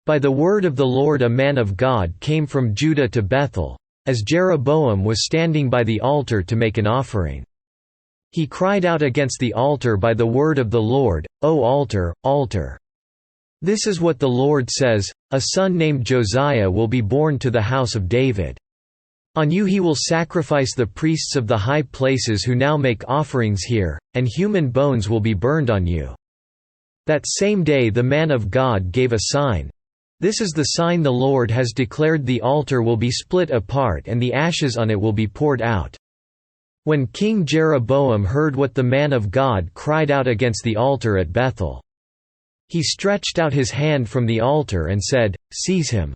By the word of the Lord a man of God came from Judah to Bethel, as Jeroboam was standing by the altar to make an offering. He cried out against the altar by the word of the Lord, O altar, altar. This is what the Lord says, a son named Josiah will be born to the house of David. On you he will sacrifice the priests of the high places who now make offerings here, and human bones will be burned on you. That same day the man of God gave a sign. This is the sign the Lord has declared: the altar will be split apart and the ashes on it will be poured out. When King Jeroboam heard what the man of God cried out against the altar at Bethel, he stretched out his hand from the altar and said, "Seize him."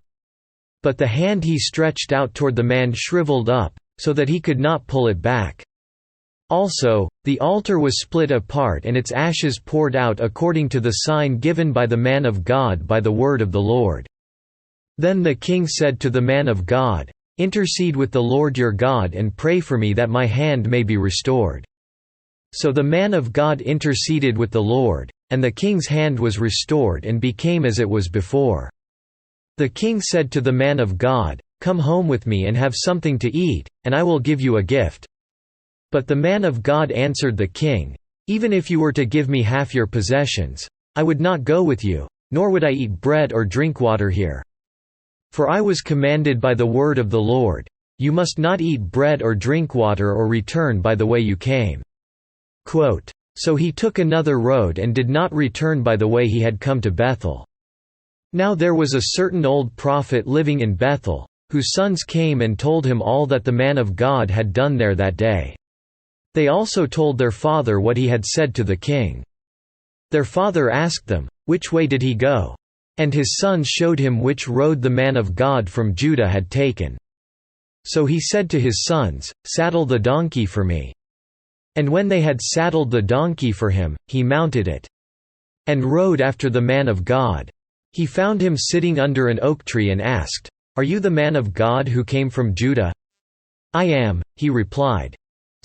But the hand he stretched out toward the man shriveled up, so that he could not pull it back. Also, the altar was split apart and its ashes poured out according to the sign given by the man of God by the word of the Lord. Then the king said to the man of God, "Intercede with the Lord your God and pray for me that my hand may be restored." So the man of God interceded with the Lord, and the king's hand was restored and became as it was before. The king said to the man of God, "Come home with me and have something to eat, and I will give you a gift." But the man of God answered the king, "Even if you were to give me half your possessions, I would not go with you, nor would I eat bread or drink water here. For I was commanded by the word of the Lord, you must not eat bread or drink water or return by the way you came." So he took another road and did not return by the way he had come to Bethel. Now there was a certain old prophet living in Bethel, whose sons came and told him all that the man of God had done there that day. They also told their father what he had said to the king. Their father asked them, "Which way did he go?" And his sons showed him which road the man of God from Judah had taken. So he said to his sons, "Saddle the donkey for me." And when they had saddled the donkey for him, he mounted it and rode after the man of God. He found him sitting under an oak tree and asked, "Are you the man of God who came from Judah?" "I am," he replied.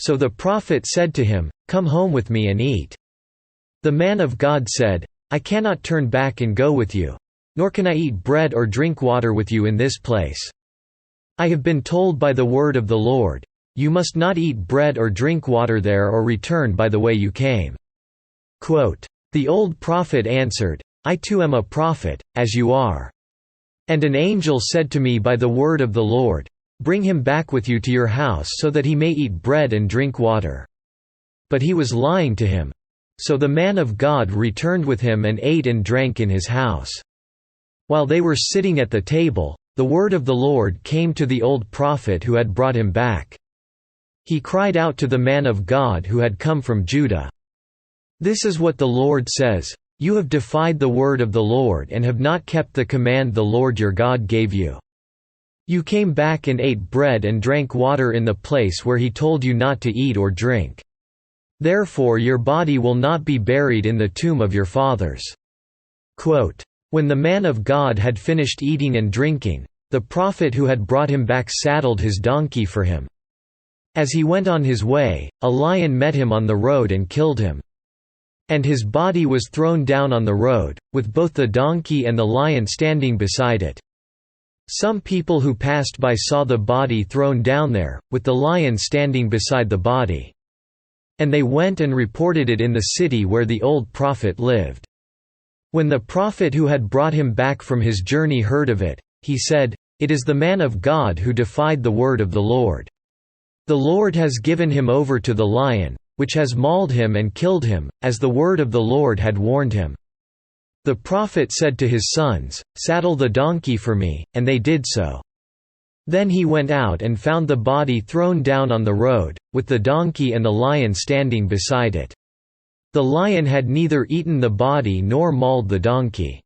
So the prophet said to him, "Come home with me and eat." The man of God said, "I cannot turn back and go with you, nor can I eat bread or drink water with you in this place. I have been told by the word of the Lord, you must not eat bread or drink water there or return by the way you came." The old prophet answered, "I too am a prophet, as you are. And an angel said to me by the word of the Lord, bring him back with you to your house so that he may eat bread and drink water." But he was lying to him. So the man of God returned with him and ate and drank in his house. While they were sitting at the table, the word of the Lord came to the old prophet who had brought him back. He cried out to the man of God who had come from Judah, "This is what the Lord says, you have defied the word of the Lord and have not kept the command the Lord your God gave you. You came back and ate bread and drank water in the place where he told you not to eat or drink. Therefore your body will not be buried in the tomb of your fathers." When the man of God had finished eating and drinking, the prophet who had brought him back saddled his donkey for him. As he went on his way, a lion met him on the road and killed him. And his body was thrown down on the road, with both the donkey and the lion standing beside it. Some people who passed by saw the body thrown down there, with the lion standing beside the body. And they went and reported it in the city where the old prophet lived. When the prophet who had brought him back from his journey heard of it, he said, "It is the man of God who defied the word of the Lord. The Lord has given him over to the lion, which has mauled him and killed him, as the word of the Lord had warned him." The prophet said to his sons, "Saddle the donkey for me," and they did so. Then he went out and found the body thrown down on the road, with the donkey and the lion standing beside it. The lion had neither eaten the body nor mauled the donkey.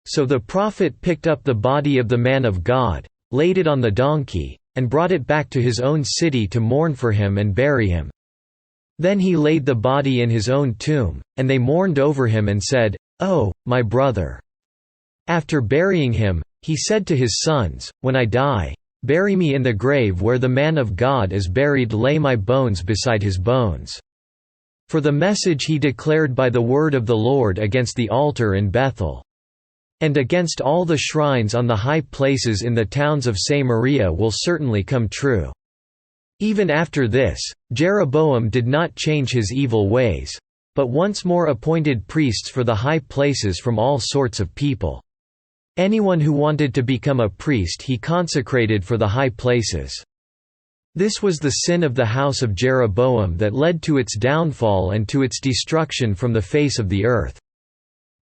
So the prophet picked up the body of the man of God, laid it on the donkey, and brought it back to his own city to mourn for him and bury him. Then he laid the body in his own tomb, and they mourned over him and said, "Oh, my brother." After burying him, he said to his sons, "When I die, bury me in the grave where the man of God is buried, lay my bones beside his bones." For the message he declared by the word of the Lord against the altar in Bethel. And against all the shrines on the high places in the towns of Samaria will certainly come true." Even after this, Jeroboam did not change his evil ways, but once more appointed priests for the high places from all sorts of people. Anyone who wanted to become a priest he consecrated for the high places. This was the sin of the house of Jeroboam that led to its downfall and to its destruction from the face of the earth.